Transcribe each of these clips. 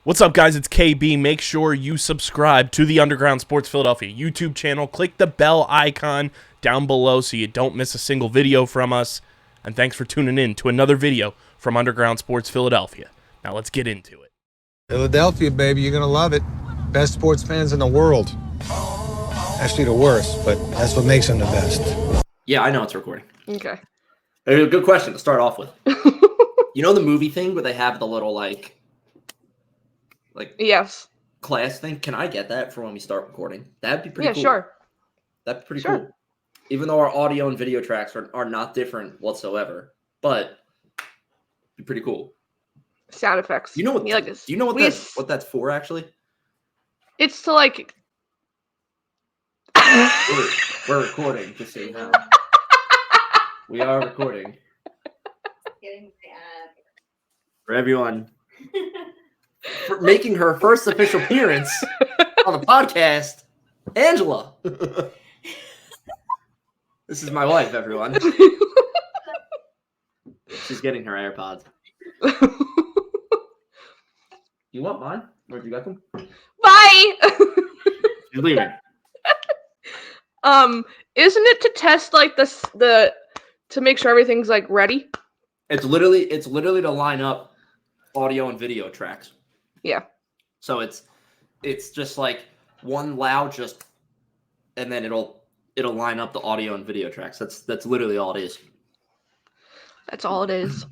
What's up, guys? It's KB. Make sure you subscribe to the Underground Sports Philadelphia YouTube channel. Click the bell icon down below so you don't miss a single video from us. And thanks for tuning in to another video from Underground Sports Philadelphia. Now let's get into it. Philadelphia, baby, you're gonna love it. Best sports fans in the world. Actually, the worst, but that's what makes them the best. Yeah, I know it's recording. Okay. A good question to start off with. You know the movie thing where they have the little like yes, class thing? Can I get that for when we start recording? That'd be pretty cool. Yeah, sure. That'd be pretty Sure. cool. Even though our audio and video tracks are not different whatsoever, but it'd be pretty cool. Sound effects. You know what? Me like this. Do you know what that's for? Actually, It's to like. we're recording. Just so you know, we are recording. Getting bad. For everyone, for making her first official appearance on the podcast, Angela. This is my wife, everyone. She's getting her AirPods. You want mine? Or do you got them? Bye. She's leaving. Isn't it to test like the to make sure everything's like ready? It's literally to line up audio and video tracks. Yeah. So it's just like one loud and then it'll line up the audio and video tracks. That's literally all it is. That's all it is.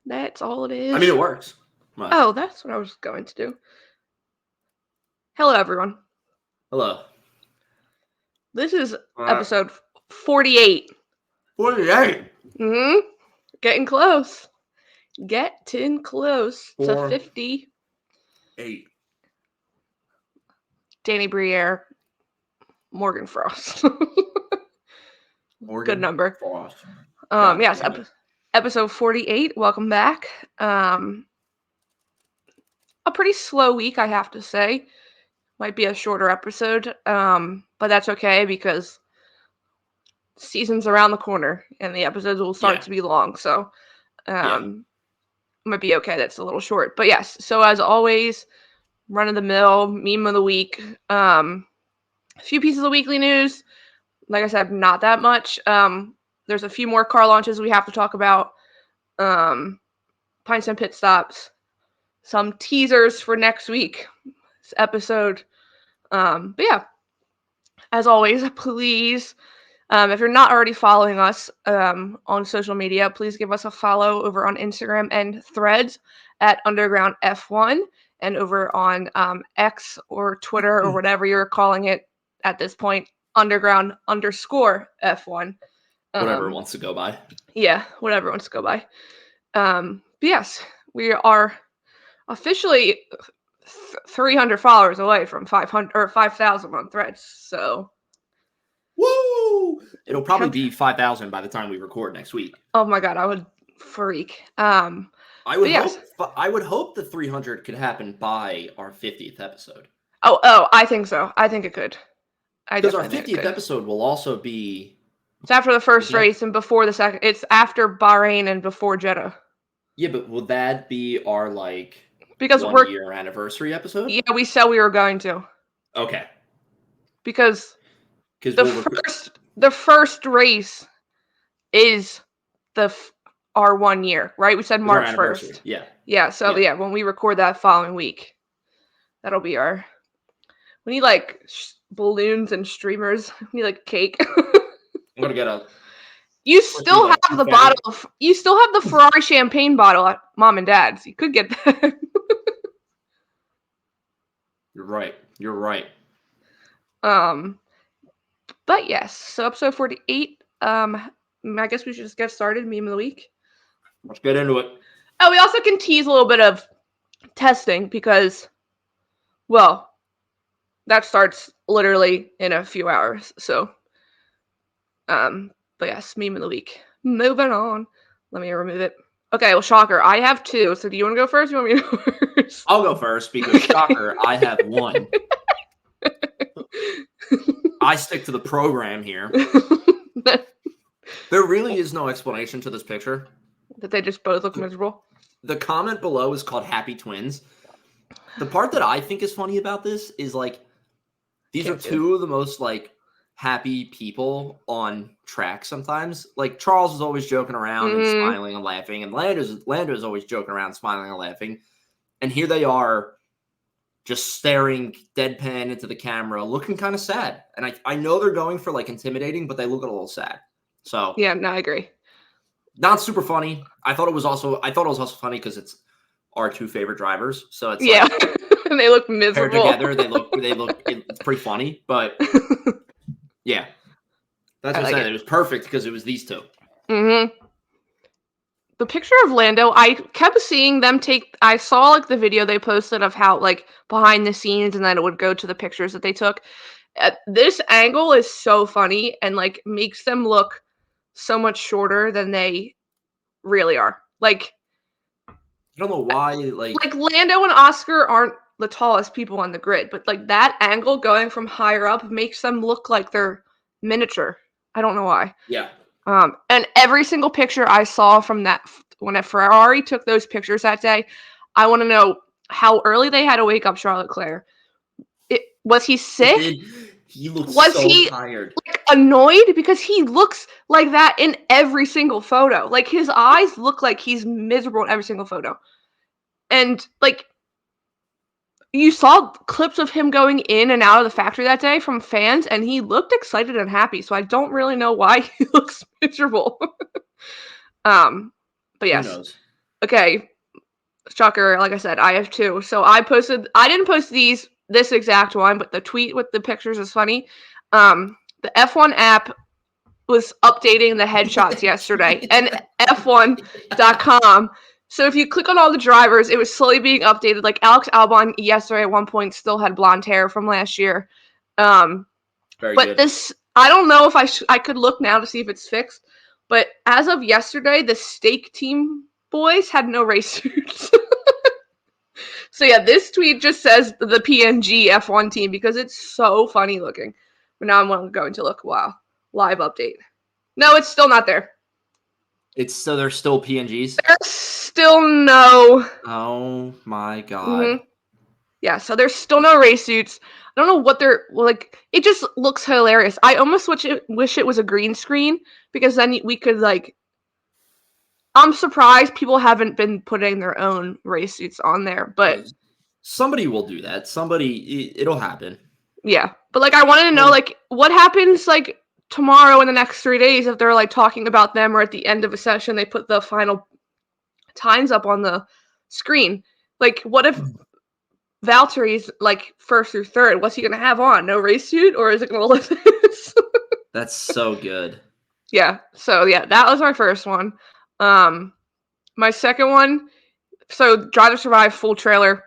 That's all it is. I mean, it works. But- Oh, that's what I was going to do. Hello, everyone. Hello. This is episode 48. 48. Getting close. Getting close to 50. 8. Danny Briere, Morgan Frost. Morgan Good number. Frost. Yes, damn it. episode 48. Welcome back. A pretty slow week, I have to say. Might be a shorter episode, but that's okay because season's around the corner and the episodes will start to be long. So, might be okay. That's a little short, but yes. So as always, run of the mill meme of the week. A few pieces of weekly news. Like I said, not that much. There's a few more car launches we have to talk about. Pints and pit stops. Some teasers for next week's episode. But yeah, as always, please, if you're not already following us on social media, please give us a follow over on Instagram and Threads at Underground F1 and over on X or Twitter or whatever you're calling it at this point, Underground_F1. Whatever it wants to go by. Yeah, whatever it wants to go by. But yes, we are officially 300 followers away from 500 or 5,000 on Threads. So, Woo! It'll probably be 5,000 by the time we record next week. oh my god, I would freak. I yes. would hope the 300 could happen by our 50th episode. Oh, I think so. I think it could. Because our 50th episode will also be. It's after the first race and before the second. It's after Bahrain and before Jeddah. Yeah, but will that be our because 1 year anniversary episode? Yeah, we said we were going to. Okay. Because the first race is our 1 year, right? We said March 1st. Yeah. Yeah, so yeah, when we record that following week, that'll be our. We need balloons and streamers. We need cake. I'm gonna get a. You still have the bottle. You still have the Ferrari champagne bottle at Mom and Dad's. You could get that. You're right. You're right. But yes, so episode 48. I guess we should just get started. Meme of the week. Let's get into it. Oh, we also can tease a little bit of testing because, well, that starts literally in a few hours. So, but yes, meme of the week. Moving on. Let me remove it. Okay, well, shocker. I have 2. So do you want to go first? Or you want me to go first? I'll go first because shocker, I have 1. I stick to the program here. There really is no explanation to this picture. That they just both look miserable. The comment below is called Happy Twins. The part that I think is funny about this is like these are two of the most like happy people on track sometimes. Like Charles is always joking around and smiling and laughing, and Lando's always joking around, smiling and laughing. And here they are just staring deadpan into the camera, looking kind of sad. And I know they're going for like intimidating, but they look a little sad. So yeah, no, I agree. Not super funny. I thought it was also funny because it's our two favorite drivers. So it's yeah, like, and they look paired miserable. together, they look. It's pretty funny, but yeah, that's what I said. It was perfect because it was these two. Mm-hmm. The picture of Lando, I kept seeing them take. I saw like the video they posted of how like behind the scenes, and then it would go to the pictures that they took. This angle is so funny and like makes them look so much shorter than they really are. Like, I don't know why. Like Lando and Oscar aren't the tallest people on the grid, but like that angle going from higher up makes them look like they're miniature. I don't know why. Yeah. And every single picture I saw from that when a Ferrari took those pictures that day, I want to know how early they had to wake up Charles Leclerc. Was he sick? He looks was so he tired. Like annoyed because he looks like that in every single photo. Like his eyes look like he's miserable in every single photo. And like you saw clips of him going in and out of the factory that day from fans, and he looked excited and happy. So I don't really know why he looks miserable. But yes. Who knows? Okay. Shocker, like I said, I have two. So I didn't post this exact one, but the tweet with the pictures is funny. The F1 app was updating the headshots yesterday, and F1.com. So if you click on all the drivers, it was slowly being updated. Like Alex Albon yesterday at one point still had blonde hair from last year. Very good. This, I don't know if I could look now to see if it's fixed, but as of yesterday, the Stake Team boys had no race suits. So yeah, this tweet just says the PNG F1 team because it's so funny looking. But now I'm going to look. Wow, live update. No, it's still not there. So they're still PNGs? There's still no. Oh my god. Mm-hmm. Yeah, so there's still no race suits. I don't know what they're like. It just looks hilarious. I almost wish it was a green screen because then we could like. I'm surprised people haven't been putting their own race suits on there, but somebody will do that. It'll happen. Yeah, but like I wanted to know like what happens like tomorrow in the next 3 days if they're like talking about them, or at the end of a session they put the final times up on the screen. Like what if Valtteri's like first through third? What's he gonna have on? No race suit, or is it gonna look like this? That's so good. Yeah. So yeah, that was my first one. My second one. So Drive to Survive full trailer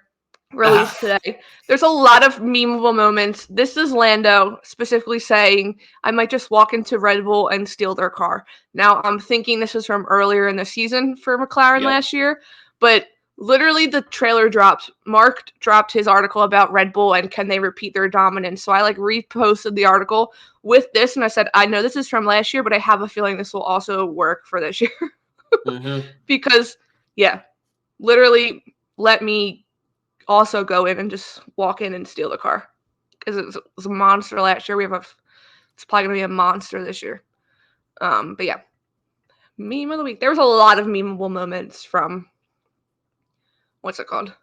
released today. There's a lot of memeable moments. This is Lando specifically saying, I might just walk into Red Bull and steal their car. Now, I'm thinking this is from earlier in the season for McLaren last year, but literally the trailer dropped. Mark dropped his article about Red Bull and can they repeat their dominance. So I like reposted the article with this and I said, I know this is from last year, but I have a feeling this will also work for this year. Because, yeah, literally let me also go in and just walk in and steal the car because it was a monster last year. It's probably gonna be a monster this year. But yeah, meme of the week. There was a lot of memeable moments from what's it called?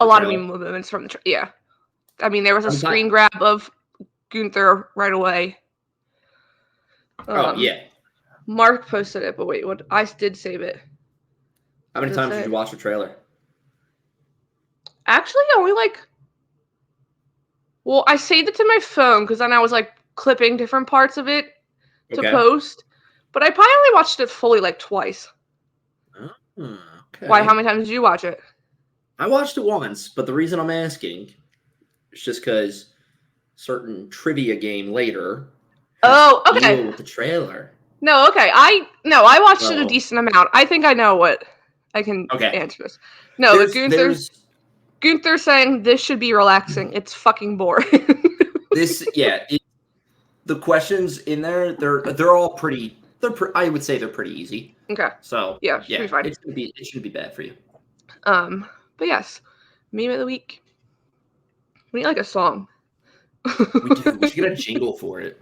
A lot of memeable moments from the yeah. I mean, there was a screen grab of Gunther right away. Oh yeah. Mark posted it, but wait, what? I did save it. How many times did you watch the trailer? Actually, only well, I saved it to my phone because then I was like clipping different parts of it to post. But I probably only watched it fully like twice. Oh, okay. Why? How many times did you watch it? I watched it once, but the reason I'm asking is just because certain trivia game later. Oh, okay. With the trailer. No, okay. I watched it a decent amount. I think I know what I can answer this. No, Gunther saying this should be relaxing. It's fucking boring. The questions in there, they're all pretty. I would say they're pretty easy. Okay. So yeah, should be fine. It shouldn't be bad for you. But yes, meme of the week. We need like a song. We do. We should get a jingle for it.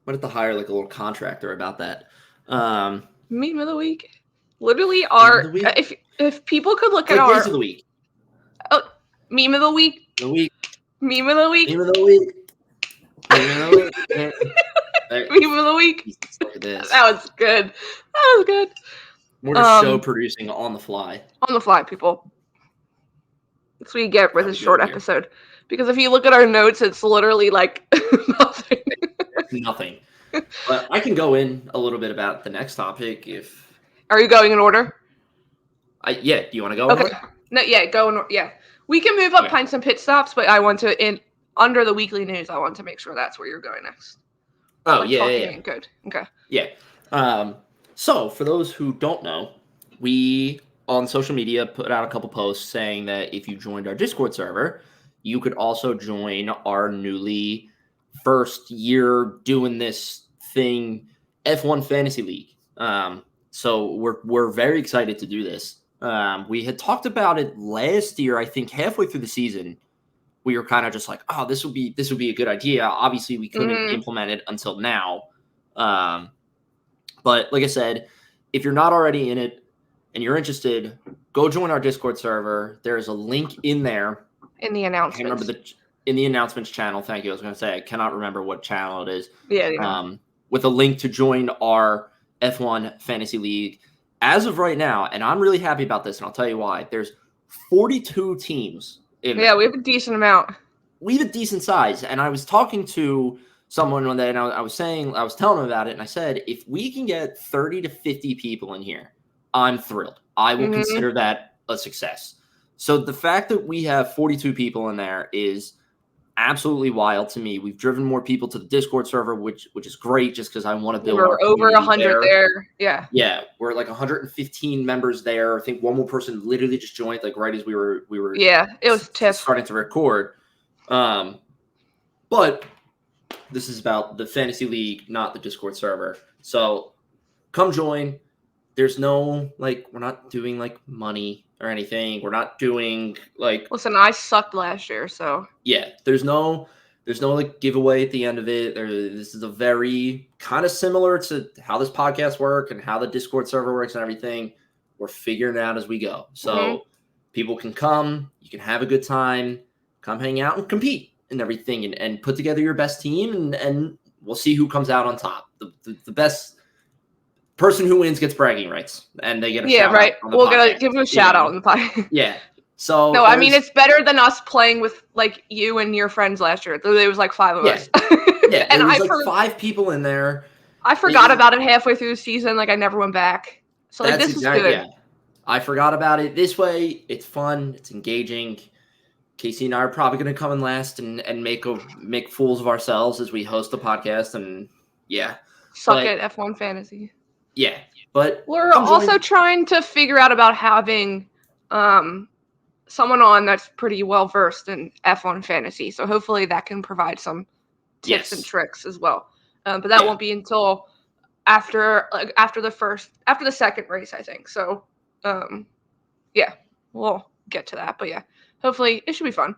Might have to hire like a little contractor about that. Meme of the week. Literally, Meme of the week? if people could look Like at race our of the week. meme of the week, The week. meme of the week, Meme of the week. Meme of the week. There- meme of the week. Jesus, look at this. That was good. That was good. We're just show producing on the fly. On the fly, people. That's what you get with How a we short go here. episode. Because if you look at our notes, it's literally like nothing. Nothing. But I can go in a little bit about the next topic if Are you going in order? yeah, do you want to go? Okay. Mark? No, yeah, go in. Yeah, we can move up Okay. behind some pit stops, but I want to under the weekly news. I want to make sure that's where you're going next. Oh, Like, yeah, talking yeah. ain't good. Okay. Yeah. So for those who don't know, we on social media put out a couple posts saying that if you joined our Discord server, you could also join our newly first year doing this thing F1 Fantasy League. So we're very excited to do this. We had talked about it last year, I think halfway through the season. We were kind of just like, oh, this would be a good idea. Obviously, we couldn't implement it until now. But like I said, if you're not already in it and you're interested, go join our Discord server. There's a link in there. In the I can't announcements. remember in the announcements channel. Thank you. I was going to say I cannot remember what channel it is. Yeah. With a link to join our F1 Fantasy League. As of right now, and I'm really happy about this, and I'll tell you why. There's 42 teams in there. Yeah, we have a decent amount. We have a decent size, and I was talking to someone one day, and I was telling them about it, and I said, if we can get 30 to 50 people in here, I'm thrilled. I will consider that a success. So the fact that we have 42 people in there is absolutely wild to me. We've driven more people to the Discord server, which is great, just because I want to build. We're over 100 there. Yeah. Yeah, we're like 115 members there. I think one more person literally just joined, like right as we were. Yeah, it was Tiff starting to record. But this is about the fantasy league, not the Discord server. So come join. There's no we're not doing money or anything. We're not doing Listen, I sucked last year, so yeah. There's no giveaway at the end of it. This is a very kind of similar to how this podcast works and how the Discord server works and everything. We're figuring it out as we go. So people can come, you can have a good time, come hang out and compete and everything and put together your best team and we'll see who comes out on top. The best person who wins gets bragging rights and they get a shout right. out on the We'll podcast, give him a shout out on the podcast. Yeah. So no, I mean it's better than us playing with you and your friends last year. There was 5 of us. Yeah, and there was 5 people in there. I forgot about it halfway through the season. I never went back. So this is good. Yeah. I forgot about it. This way, it's fun. It's engaging. Casey and I are probably going to come in last and make fools of ourselves as we host the podcast. And suck at F1 Fantasy. Yeah, but we're also trying to figure out about having someone on that's pretty well versed in F1 Fantasy. So hopefully that can provide some tips and tricks as well. But that won't be until after the second race, I think. So we'll get to that. But hopefully it should be fun.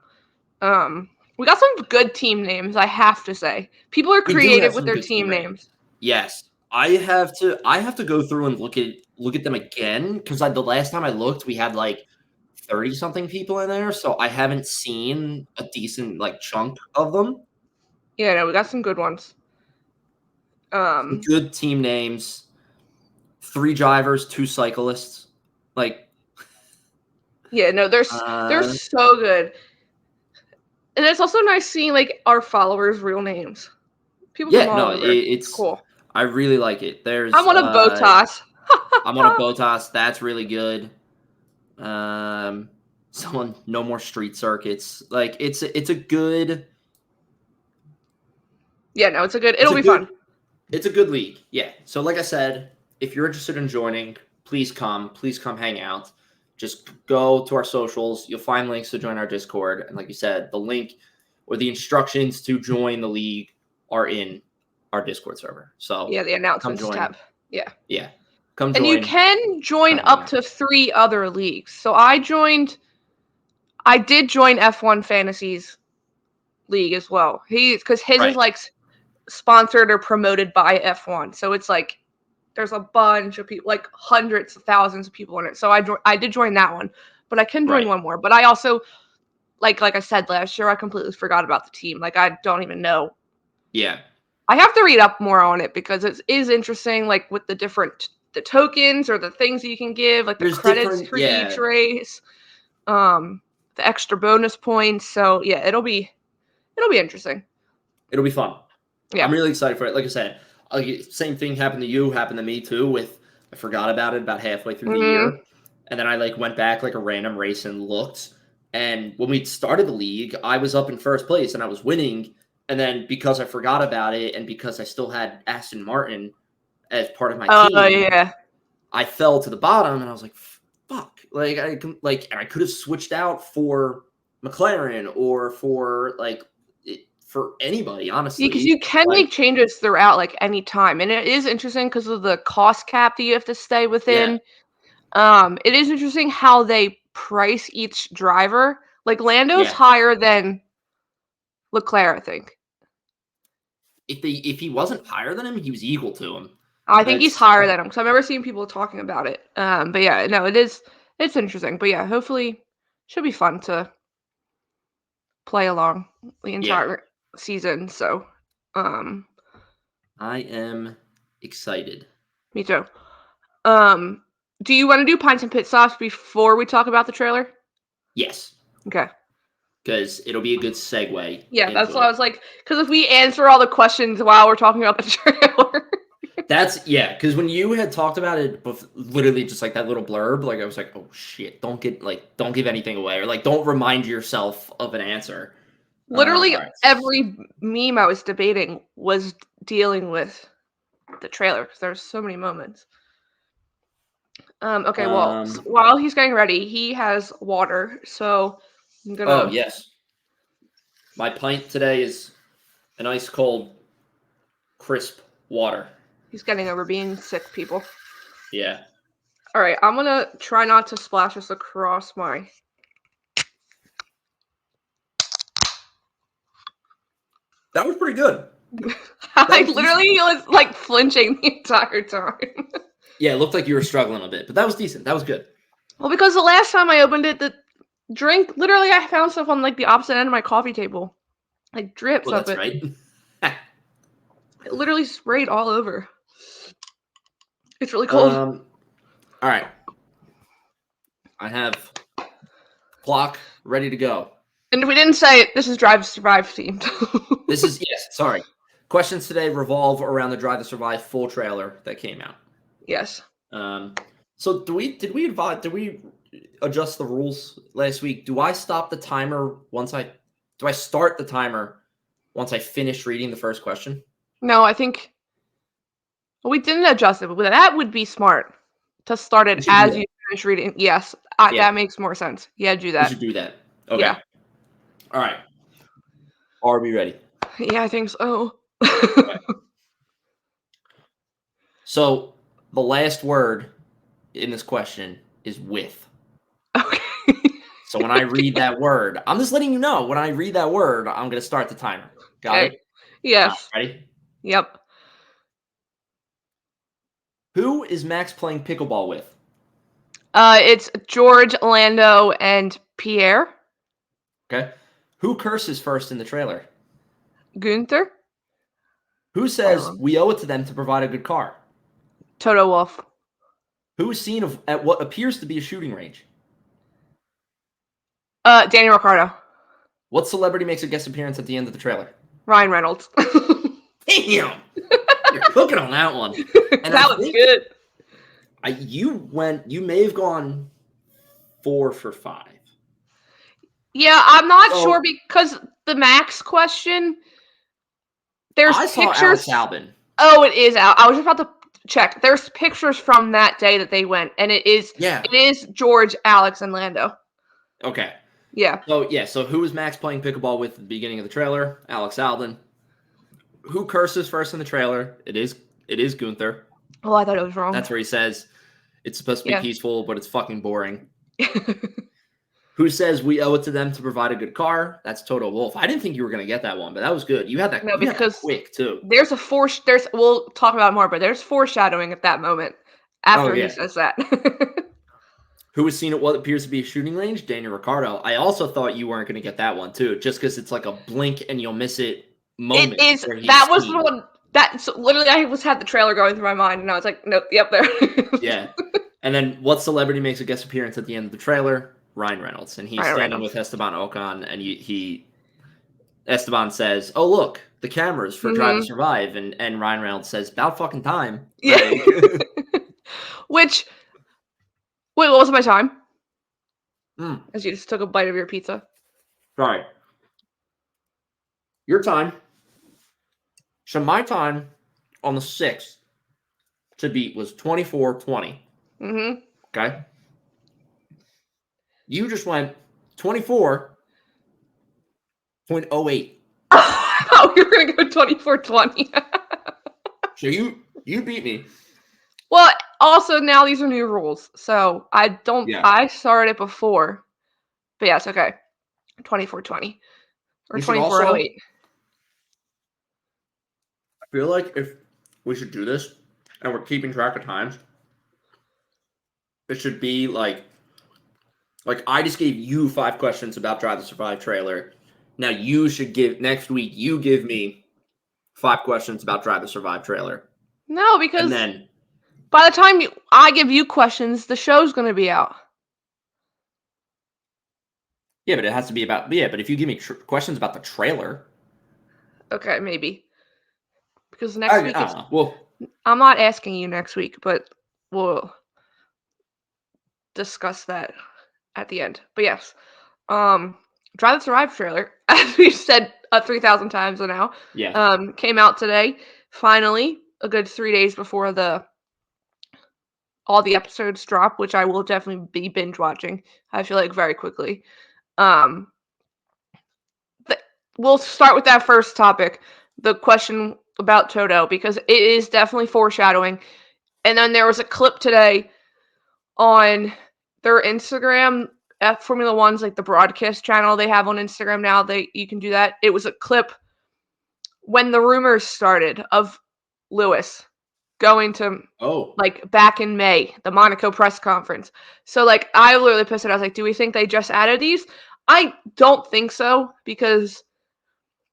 We got some good team names, I have to say. People are creative with their team names. Yes. I have to go through and look at them again because the last time I looked, we had 30 something people in there, so I haven't seen a decent chunk of them. Yeah, no, we got some good ones. Good team names. 3 drivers, 2 cyclists. Yeah, no, they're so good. And it's also nice seeing our followers' real names. People it's cool. I really like it. I'm on a Botas. I'm on a Botas. That's really good. Someone no more street circuits. It's a good. Yeah, no, it'll be fun. It's a good league. Yeah. So like I said, if you're interested in joining, please come hang out. Just go to our socials. You'll find links to join our Discord. And like you said, the link or the instructions to join the league are in our Discord server. So the announcements tab. Yeah. Come And you join. can join Come up on. to 3 other leagues. So I did join F1 Fantasies League as well. Because his Right. is like sponsored or promoted by F1. So it's like there's a bunch of people, like hundreds of thousands of people in it. So I did join that one, but I can join Right. one more. But I also, like I said last year, I completely forgot about the team. Like I don't even know. Yeah. I have to read up more on it because it is interesting, like with the tokens or the things that you can give, like the There's credits different- for yeah. each race, the extra bonus points. So yeah, it'll be interesting. It'll be fun. Yeah. I'm really excited for it. Like I said, same thing happened to you, happened to me too. I forgot about it about halfway through the year, and then I like went back like a random race and looked. And when we started the league, I was up in first place and I was winning. And then because I forgot about it and because I still had Aston Martin as part of my team, Yeah. I fell to the bottom and I was like, "Fuck!" Like and I could have switched out for McLaren or for for anybody, honestly. Because you can make changes throughout, like any time, and it is interesting because of the cost cap that you have to stay within. It is interesting how they price each driver. Like Lando's higher than Leclerc, I think. If he wasn't higher than him, he was equal to him. I think he's higher than him because I've never seen people talking about it. But yeah, no, it's interesting. But yeah, hopefully, should be fun to play along the entire season. So, I am excited. Me too. Do you want to do pints and pit stops before we talk about the trailer? Yes. Okay. Because it'll be a good segue. Yeah, that's what I was like. Because if we answer all the questions while we're talking about the trailer. Because when you had talked about it, literally just like that little blurb, like I was like, oh shit, don't give anything away, or like don't remind yourself of an answer. Literally every meme I was debating was dealing with the trailer because there's so many moments. Okay, well, while he's getting ready, he has water, so I'm gonna. Oh yes. My pint today is an ice cold, crisp water. He's getting over being sick, people. Yeah. All right, I'm gonna try not to splash this across my. That was pretty good. I literally was like flinching the entire time. Yeah, it looked like you were struggling a bit, but that was decent. That was good. Well, because the last time I opened it, the drink, literally I found stuff on like the opposite end of my coffee table. Like drips Well, of that's it. right. It literally sprayed all over. It's really cold. All right. I have clock ready to go. And if we didn't say it, this is Drive to Survive themed. Sorry. Questions today revolve around the Drive to Survive full trailer that came out. Yes. So did we adjust the rules last week? Do I stop the timer do I start the timer once I finish reading the first question? No, I think we didn't adjust it, but that would be smart to start it as you finish reading. Yes, that makes more sense. Yeah, do that. We should do that. Okay. Yeah. All right. Are we ready? Yeah, I think so. Okay. So the last word in this question is with. Okay. So when I read that word, I'm just letting you know, when I read that word, I'm going to start the timer. Got it? Yes. Ready? Yep. Who is Max playing pickleball with? It's George, Lando, and Pierre. Okay. Who curses first in the trailer? Gunther. Who says we owe it to them to provide a good car? Toto Wolff. Who is seen at what appears to be a shooting range? Daniel Ricciardo. What celebrity makes a guest appearance at the end of the trailer? Ryan Reynolds. Damn! You're cooking on that one. And that was good. You may have gone 4 for 5. Yeah, I'm not sure because the Max question. There's pictures. Saw Alex Albon. Oh, it is out. I was just about to check. There's pictures from that day that they went, and it is George, Alex, and Lando. Okay. Yeah. So who is Max playing pickleball with at the beginning of the trailer? Alex Albon. Who curses first in the trailer? It is Gunther. Oh, I thought it was wrong. That's where he says it's supposed to be Yeah. peaceful, but it's fucking boring. Who says we owe it to them to provide a good car? That's Toto Wolff. I didn't think you were going to get that one, but that was good. You had that, No, you had that because quick, too. We'll talk about it more, but there's foreshadowing at that moment after he says that. Who has seen at what appears to be a shooting range? Daniel Ricciardo. I also thought you weren't going to get that one, too, just because it's like a blink and you'll miss it moment. It is. That was the one. So literally, I had the trailer going through my mind, and I was like, nope, yep, there. Yeah. And then what celebrity makes a guest appearance at the end of the trailer? Ryan Reynolds. And he's standing with Esteban Ocon, and Esteban says, oh, look, the cameras for Drive to Survive. And Ryan Reynolds says, about fucking time. Yeah. Wait, what was my time? As you just took a bite of your pizza. Sorry. Your time. So my time on the 6th to beat was 24:20. Okay. You just went 24.08. Oh, we were gonna go 24:20. So you beat me. Well, also now these are new rules, so I started it before. But yes, okay. 24:20 or 24:08. I feel like if we should do this and we're keeping track of times, it should be like I just gave you 5 questions about Drive to Survive trailer. Now next week you give me 5 questions about Drive to Survive trailer. No, because and then by the time I give you questions, the show's going to be out. Yeah, but it has to be about but if you give me questions about the trailer. Okay, maybe. Because next week I'm not asking you next week, but we'll discuss that at the end. But yes. Drive to Survive trailer, as we've said 3,000 times now. Yeah. Came out today, finally, a good 3 days before all the episodes drop, which I will definitely be binge watching. I feel like very quickly. We'll start with that first topic, the question about Toto, because it is definitely foreshadowing. And then there was a clip today on their Instagram, Formula One's like the broadcast channel they have on Instagram now. You can do that. It was a clip when the rumors started of Lewis going to like back in May, the Monaco press conference. So like I literally pissed it. I was like, do we think they just added these? I don't think so, because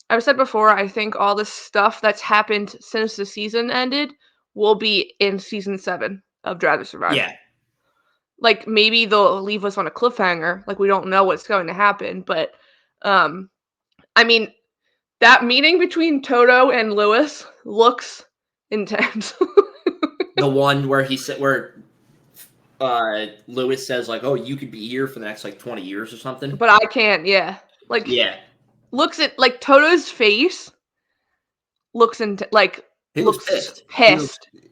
I've said before, I think all this stuff that's happened since the season ended will be in season 7 of Drive to Survive. Yeah. Like maybe they'll leave us on a cliffhanger. Like we don't know what's going to happen, but I mean, that meeting between Toto and Lewis looks intense. The one where Lewis says like, "Oh, you could be here for the next like 20 years or something." But I can't. Yeah. Like looks at like Toto's face. Looks pissed.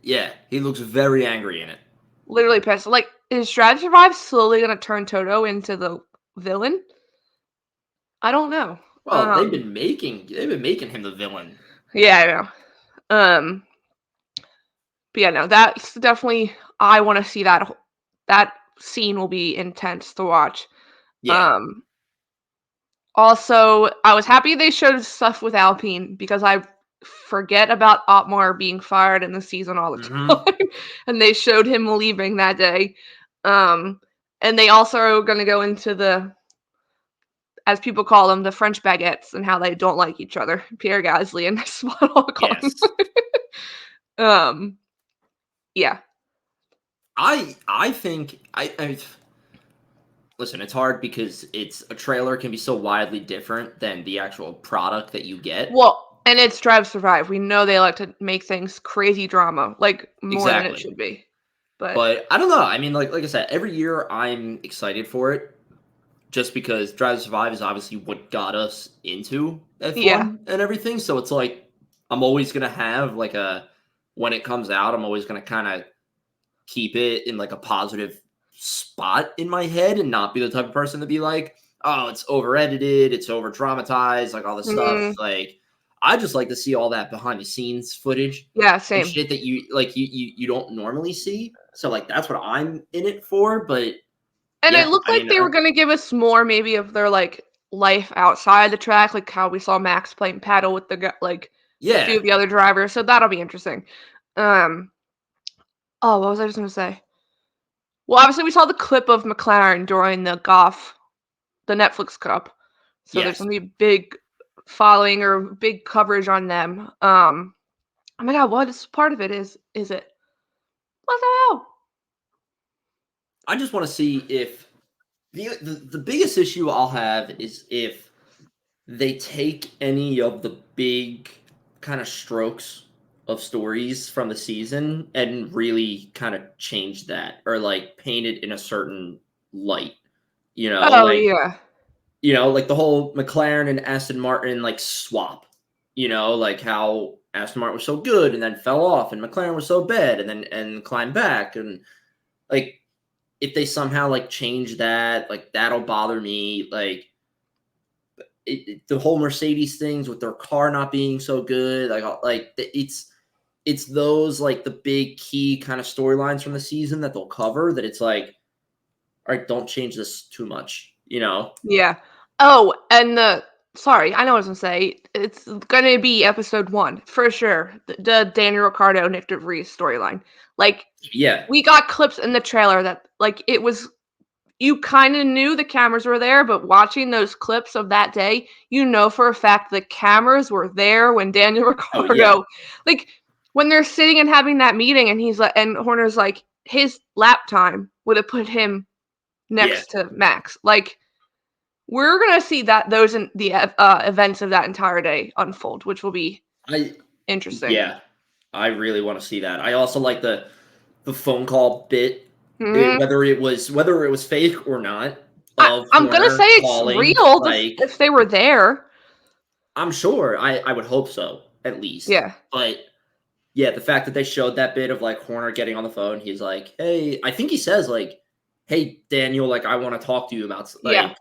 He looks very angry in it. Literally pissed. Like, is Drive to Survive slowly gonna turn Toto into the villain? I don't know. Well, they've been making him the villain. Yeah, I know. But yeah, no, that's definitely, I want to see that scene will be intense to watch. Yeah. Also, I was happy they showed stuff with Alpine, because I forget about Otmar being fired in the season all the time. And they showed him leaving that day. And they also are going to go into the, as people call them, the French baguettes, and how they don't like each other. Pierre Gasly and Spot Ocon. Yes. Yeah. I think listen, it's hard because a trailer can be so widely different than the actual product that you get. Well, and it's Drive to Survive. We know they like to make things crazy drama, like more than it should be. But I don't know. I mean, like I said, every year I'm excited for it, just because Drive to Survive is obviously what got us into F1 and everything. So it's like I'm always gonna have like when it comes out, I'm always gonna kind of keep it in like a positive spot in my head and not be the type of person to be like, oh, it's over edited, it's over dramatized, like all this stuff. Like I just like to see all that behind the scenes footage. Yeah, And same. shit that you don't normally see. So like that's what I'm in it for. But And yeah, it looked I like mean, they were gonna give us more maybe of their like life outside the track, like how we saw Max playing paddle with a yeah, few of the other drivers. So that'll be interesting. Oh, what was I just gonna say? Well, obviously we saw the clip of McLaren during the Netflix Cup. So there's yes. gonna be big following or big coverage on them. Oh my god, what is part of it is it? What the hell? I just want to see if the biggest issue I'll have is if they take any of the big kind of strokes of stories from the season and really kind of change that or like paint it in a certain light. Oh yeah. Like the whole McLaren and Aston Martin like swap. Like how Aston Martin was so good and then fell off, and McLaren was so bad and then climbed back, and like if they somehow like change that, like that'll bother me. Like the whole Mercedes things with their car not being so good, it's those like the big key kind of storylines from the season that they'll cover. That it's like, all right, don't change this too much. Yeah. Oh, and sorry, I know what I was gonna say. It's gonna be episode 1 for sure. The Daniel Ricciardo, Nick DeVries storyline. Like Yeah, we got clips in the trailer that like it was you kind of knew the cameras were there, but watching those clips of that day, you know for a fact the cameras were there when Daniel oh yeah, Ricciardo, like when they're sitting and having that meeting, and he's like, and Horner's like, his lap time would have put him yeah. next to Max. Like we're gonna see those in the events of that entire day unfold, which will be I interesting. Yeah, I really want to see that. I also like the phone call bit, Mhm. whether it was fake or not, I, of I'm gonna say Horner it's calling. real Like, if they were there. I'm sure, I would hope so, at least. Yeah. But yeah, the fact that they showed that bit of like Horner getting on the phone, he's like, "Hey," I think he says like, "Hey Daniel, like I want to talk to you about Yeah.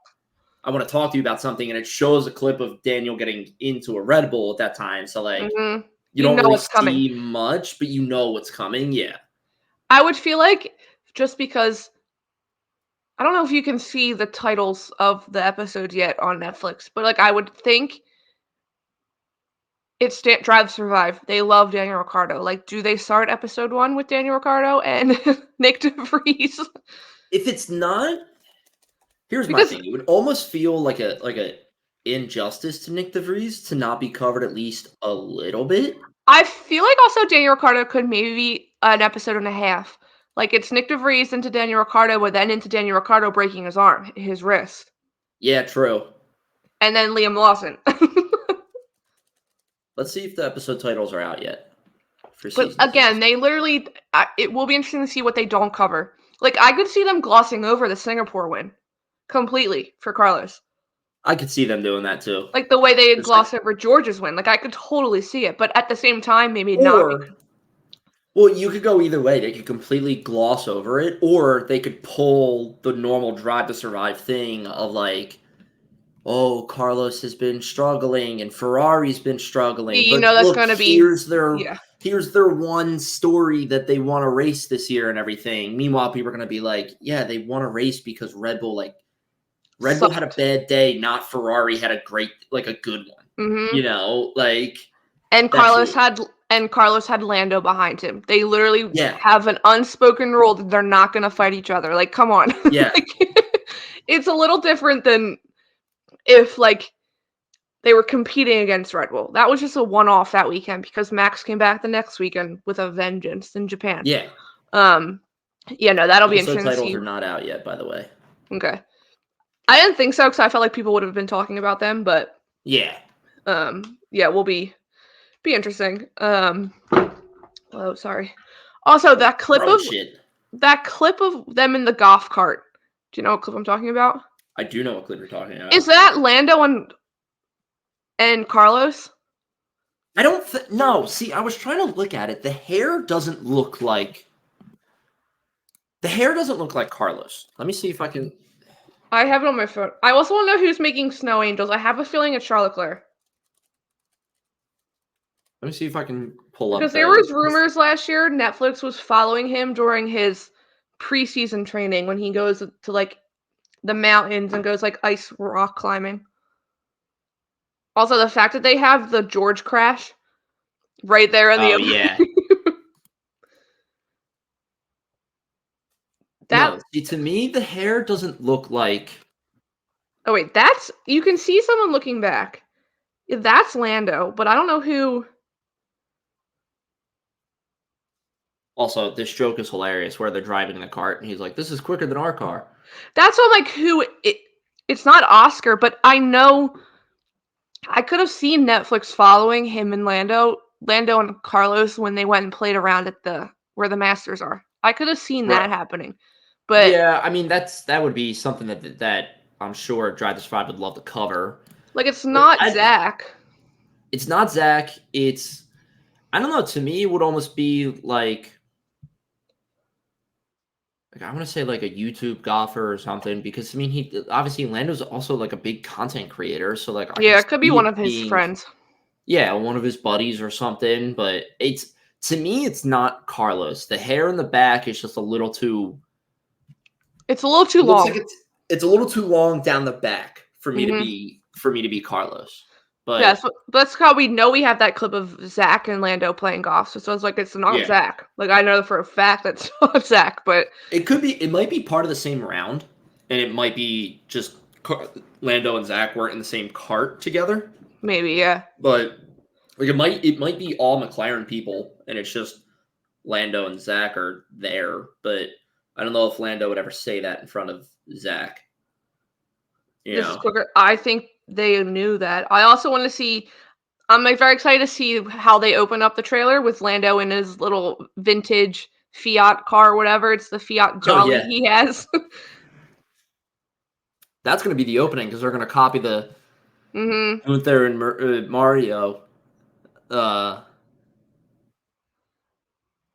I want to talk to you about something," and it shows a clip of Daniel getting into a Red Bull at that time. So like, Mhm. you You don't know really what's coming. see much, but you know what's coming. Yeah. I would feel like just because I don't know if you can see the titles of the episodes yet on Netflix, but like I would think it's Drive to Survive. They love Daniel Ricciardo. Like, do they start episode 1 with Daniel Ricciardo and Nick DeVries? If it's not, here's my Because thing. It would almost feel like a injustice to Nick DeVries to not be covered at least a little bit. I feel like also Daniel Ricciardo could maybe be an episode and a half. Like it's Nick DeVries into Daniel Ricciardo, but then into Daniel Ricciardo breaking his wrist, Yeah, true. and then Liam Lawson. Let's see if the episode titles are out yet for But season 2. again, they literally. It will be interesting to see what they don't cover. Like I could see them glossing over the Singapore win completely for Carlos. I could see them doing that too. Like the way they Just like, gloss over George's win. Like I could totally see it, but at the same time, maybe not. or well, you could go either way. They could completely gloss over it, or they could pull the normal Drive to Survive thing of like, oh, Carlos has been struggling and Ferrari's been struggling, You but know that's look, going to be. Yeah. here's their one story that they want to race this year and everything. Meanwhile, people are going to be like, yeah, they want to race because Red Bull had a Sucked. bad day, not Ferrari had a good one. Mm-hmm. Like And that's Carlos had Lando behind him. They literally yeah, have an unspoken rule that they're not going to fight each other. Like, come on. yeah, Like, it's a little different than if like they were competing against Red Bull. That was just a one-off that weekend because Max came back the next weekend with a vengeance in Japan. yeah. Yeah, no, that'll be Episode interesting to titles see. are not out yet, by the way. Okay. I didn't think so because I felt like people would have been talking about them, but Yeah. yeah, we'll be interesting. Oh, sorry. Also, that clip Road of shit. them in the golf cart. Do you know what clip I'm talking about? I do know what clip you're talking about. Is that Lando and Carlos? I don't no. See, I was trying to look at it. The hair doesn't look like Carlos. Let me see if I can. I have it on my phone. I also want to know who's making Snow Angels. I have a feeling it's Charles Leclerc. Let me see if I can pull up. Because there was rumors last year Netflix was following him during his preseason training when he goes to like the mountains and goes like ice rock climbing. Also, the fact that they have the George crash right there in the yeah. That No, see, to me, the hair doesn't look like. Oh wait, that's you can see someone looking back. Yeah, that's Lando, but I don't know who. Also, this joke is hilarious where they're driving in a cart and he's like, "This is quicker than our car." That's what like who it's not Oscar, but I know I could have seen Netflix following him and Lando and Carlos when they went and played around at the where the Masters are. I could have seen that happening. But yeah, I mean that would be something that I'm sure Drive to Survive would love to cover. Like it's not Zach. It's not Zach. It's I don't know. To me, it would almost be like I want to say like a YouTube golfer or something because I mean he obviously Lando's also like a big content creator, so like yeah, it could be one of his friends. Yeah, one of his buddies or something. But it's to me, it's not Carlos. The hair in the back is just a little too. It's a little too long. Like it's a little too long down the back for me to be Carlos. But yeah, so that's how we know we have that clip of Zach and Lando playing golf. So it's like it's not Zach. Like I know for a fact that's not Zach, but it could be. It might be part of the same round, and it might be just Lando and Zach weren't in the same cart together. Maybe, yeah. But like it might be all McLaren people, and it's just Lando and Zach are there. But I don't know if Lando would ever say that in front of Zach. This is quicker. I think they knew that. I also want to see. I'm like very excited to see how they open up the trailer with Lando in his little vintage Fiat car or whatever. It's the Fiat Jolly he has. That's going to be the opening because they're going to copy the Gunther and Mario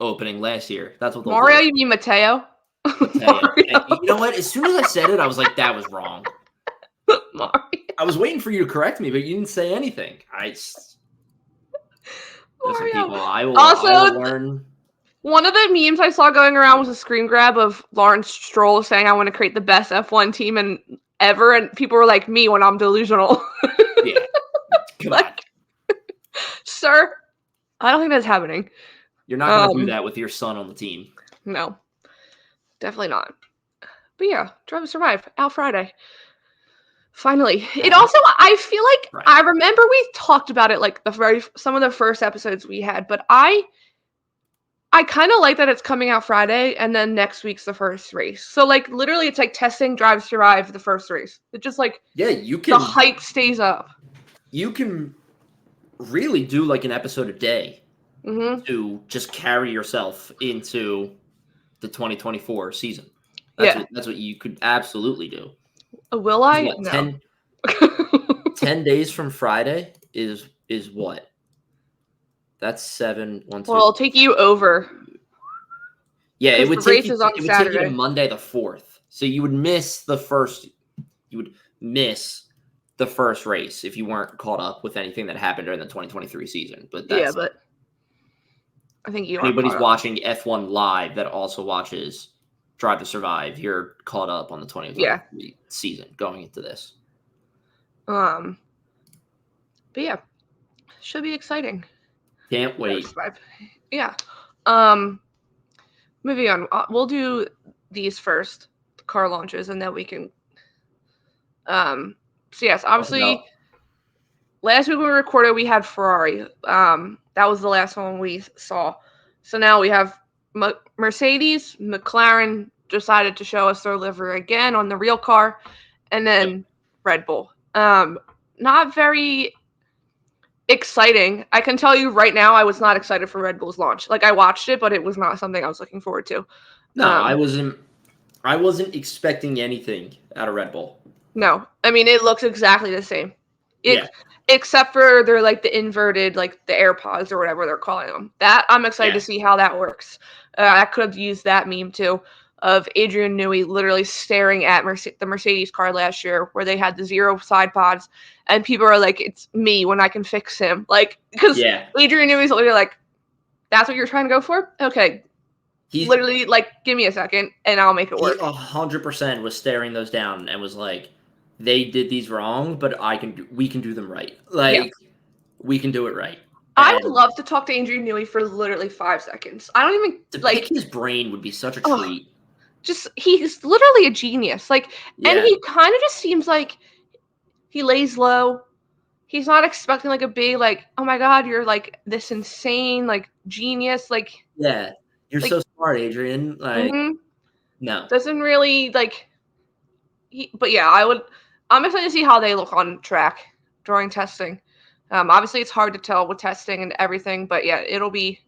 opening last year. That's what Mario. You mean Mateo? Mateo. You know what? As soon as I said it, I was like, "That was wrong." Mario. I was waiting for you to correct me, but you didn't say anything. Listen, people, I will learn. One of the memes I saw going around was a screen grab of Lawrence Stroll saying, "I want to create the best F1 team ever," and people were like, "Me when I'm delusional." Yeah, come on, sir. I don't think that's happening. You're not going to do that with your son on the team. No, definitely not. But yeah, Drive to Survive out Friday. Finally, it also, I feel like I remember we talked about it like some of the first episodes we had, but I kind of like that it's coming out Friday and then next week's the first race. So like literally it's like testing Drive to Survive the first race. It just like you can, the hype stays up. You can really do like an episode a day to just carry yourself into the 2024 season. That's what you could absolutely do. Will I? What, no. 10 days from Friday is what? That's 7. 1, 2. Well, it'll take you over. Yeah, it would take you. It would take you to Monday the 4th. So you would miss the first. You would miss the first race if you weren't caught up with anything that happened during the 2023 season. But that's, but I think you. Anybody's watching F1 live that also watches Drive to Survive, you're caught up on the 2023 season going into this. But yeah, should be exciting. Can't wait. Yeah. Moving on. We'll do these first, the car launches, and then we can. So yes, obviously, last week when we recorded, we had Ferrari. That was the last one we saw. So now we have Mercedes, McLaren decided to show us their livery again on the real car, and then Red Bull. Not very exciting. I can tell you right now, I was not excited for Red Bull's launch. Like I watched it, but it was not something I was looking forward to. No, I wasn't expecting anything out of Red Bull. No, I mean it looks exactly the same. Except for they're like the inverted, like the AirPods or whatever they're calling them. That I'm excited to see how that works. I could have used that meme too. of Adrian Newey literally staring at the Mercedes car last year where they had the 0 side pods, and people are like, it's me when I can fix him. Like, because Adrian Newey's literally like, that's what you're trying to go for? Okay. He's literally like, give me a second and I'll make it work. He 100% was staring those down and was like, they did these wrong, but we can do them right. Like, we can do it right. I would love to talk to Adrian Newey for literally 5 seconds. I don't even pick his brain would be such a treat. He's literally a genius. Like, and he kind of just seems like he lays low. He's not expecting like a big like, oh my god, you're like this insane like genius. Like, you're like, so smart, Adrian. Like, no, doesn't really like. But yeah, I'm excited to see how they look on track during testing. Obviously, it's hard to tell with testing and everything, but yeah, it'll be.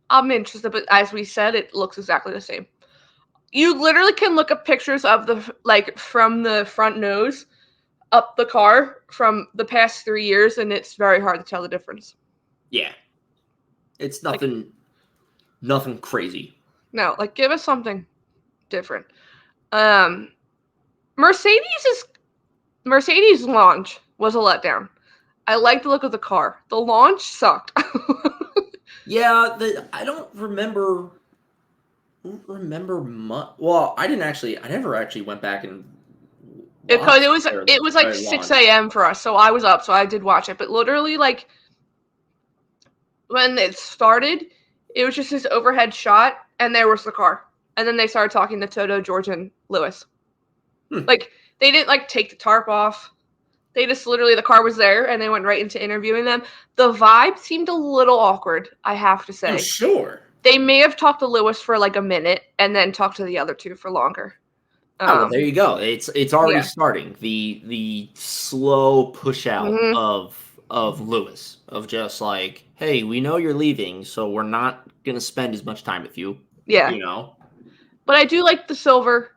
I'm interested, but as we said, it looks exactly the same. You literally can look at pictures of from the front nose up the car from the past 3 years, and it's very hard to tell the difference. Yeah. It's nothing crazy. No, like, give us something different. Mercedes launch was a letdown. I like the look of the car. The launch sucked. Yeah, I don't remember much. Well, I never actually went back and because it was like 6 a.m. for us, so I was up, so I did watch it. But literally, like, when it started, it was just this overhead shot, and there was the car. And then they started talking to Toto, George, and Lewis. Like, they didn't, like, take the tarp off. They just literally, the car was there, and they went right into interviewing them. The vibe seemed a little awkward, I have to say. Oh, sure. They may have talked to Lewis for, like, a minute, and then talked to the other two for longer. Well, there you go. It's already starting. The slow push out of Lewis, of just like, hey, we know you're leaving, so we're not going to spend as much time with you. Yeah. You know? But I do like the silver.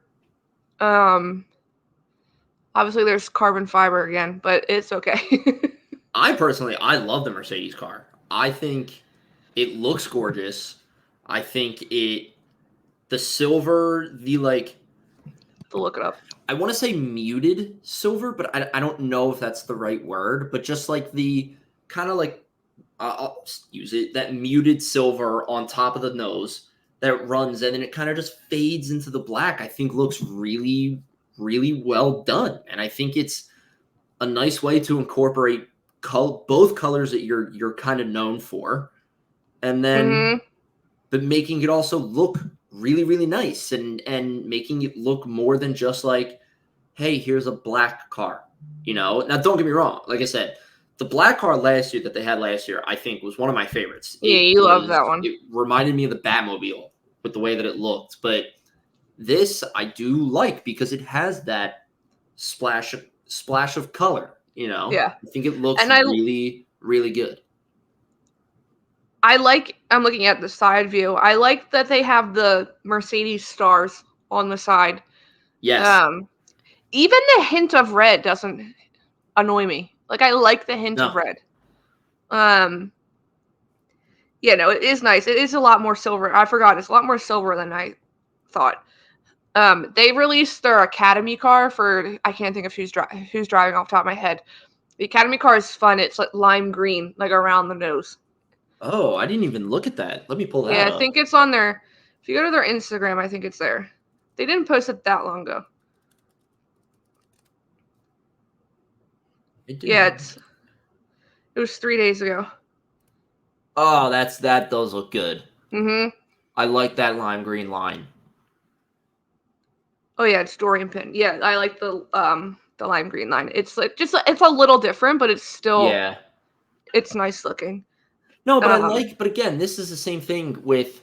Obviously, there's carbon fiber again, but it's okay. I love the Mercedes car. I think it looks gorgeous. I think the silver, to look it up. I want to say muted silver, but I don't know if that's the right word. But just like the kind of like, I'll use it, that muted silver on top of the nose that runs, and then it kind of just fades into the black, I think looks really, really well done. And I think it's a nice way to incorporate both colors that you're kind of known for. And then, but making it also look really, really nice and making it look more than just like, hey, here's a black car, you know? Now, don't get me wrong. Like I said, the black car that they had last year, I think was one of my favorites. Yeah, you love that one. It reminded me of the Batmobile with the way that it looked. But this I do like because it has that splash of color, you know? Yeah. I think it looks really, really good. I'm looking at the side view. I like that they have the Mercedes stars on the side. Yes. Even the hint of red doesn't annoy me. Like, I like the hint of red. Yeah, no, it is nice. It is a lot more silver. I forgot. It's a lot more silver than I thought. They released their Academy car for, I can't think of who's driving off the top of my head. The Academy car is fun. It's like lime green, like around the nose. Oh, I didn't even look at that. Let me pull that up. Yeah, I think it's on their, if you go to their Instagram, I think it's there. They didn't post it that long ago. Yeah, it was 3 days ago. Oh, that does look good. Mm-hmm. I like that lime green line. Oh yeah, it's Dorian Pin. Yeah, I like the lime green line. It's like it's a little different, but it's still it's nice looking. No, but but again, this is the same thing with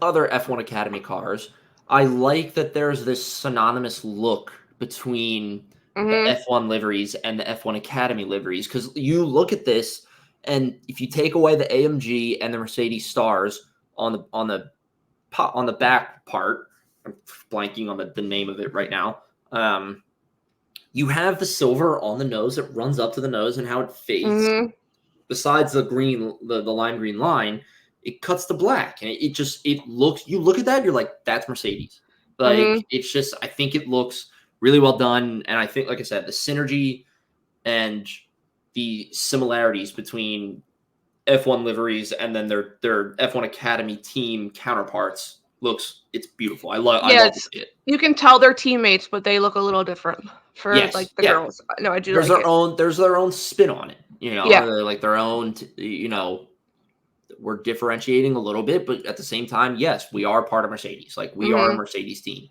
other F1 Academy cars. I like that there's this synonymous look between the F1 liveries and the F1 Academy liveries, because you look at this, and if you take away the AMG and the Mercedes stars on the back part, I'm blanking on the name of it right now. You have the silver on the nose that runs up to the nose and how it fades. Besides the green, the lime green line, it cuts to black, and it looks. You look at that, you're like, that's Mercedes. Like it's just, I think it looks really well done, and I think, like I said, the synergy and the similarities between F1 liveries and then their F1 Academy team counterparts it's beautiful. I love it. You can tell they're teammates, but they look a little different for like the girls. No, I do. There's like their own. There's their own spin on it. You know, they're like their own. You know, we're differentiating a little bit, but at the same time, yes, we are part of Mercedes. Like we are a Mercedes team.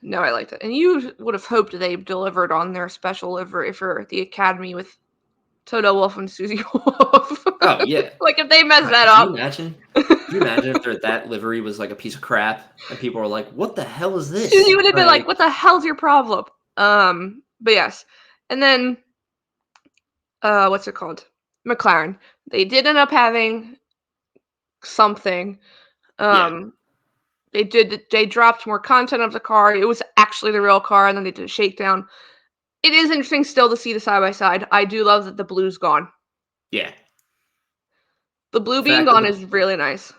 No, I like that. And you would have hoped they delivered on their special livery for the Academy with Toto Wolff and Susie Wolff. Oh yeah. Like if they mess that up. Can you imagine if that livery was like a piece of crap and people were like, "What the hell is this?" Susie would have been like, "What the hell's your problem?" But yes. And then what's it called? McLaren. They did end up having something. They dropped more content of the car. It was actually the real car, and then they did a shakedown. It is interesting still to see the side-by-side. I do love that the blue's gone. Yeah. The blue being gone is really nice.